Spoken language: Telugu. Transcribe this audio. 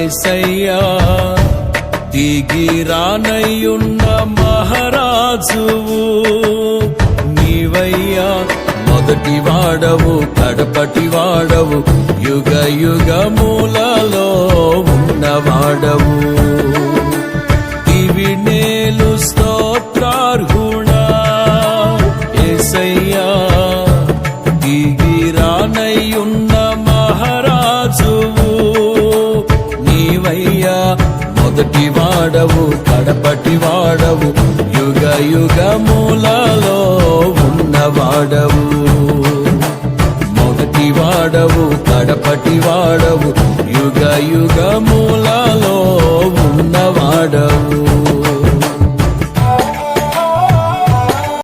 యేసయ్యా దిగిరానయ్యున్న మహారాజువు నీవయ్యా, మొదటి వాడవు కడపటి వాడవు, యుగ యుగములలో ఉన్నవాడవు. దివినేలు స్తోత్రార్హుడా యేసయ్యా దిగిరానయ్యున్న మహారాజువు నీవయ్యా, మొదటి వాడవు కడపటి వాడవు, యుగ యుగములలో ఉన్నవాడవు. మొదటి వాడవు కడపటి వాడవు,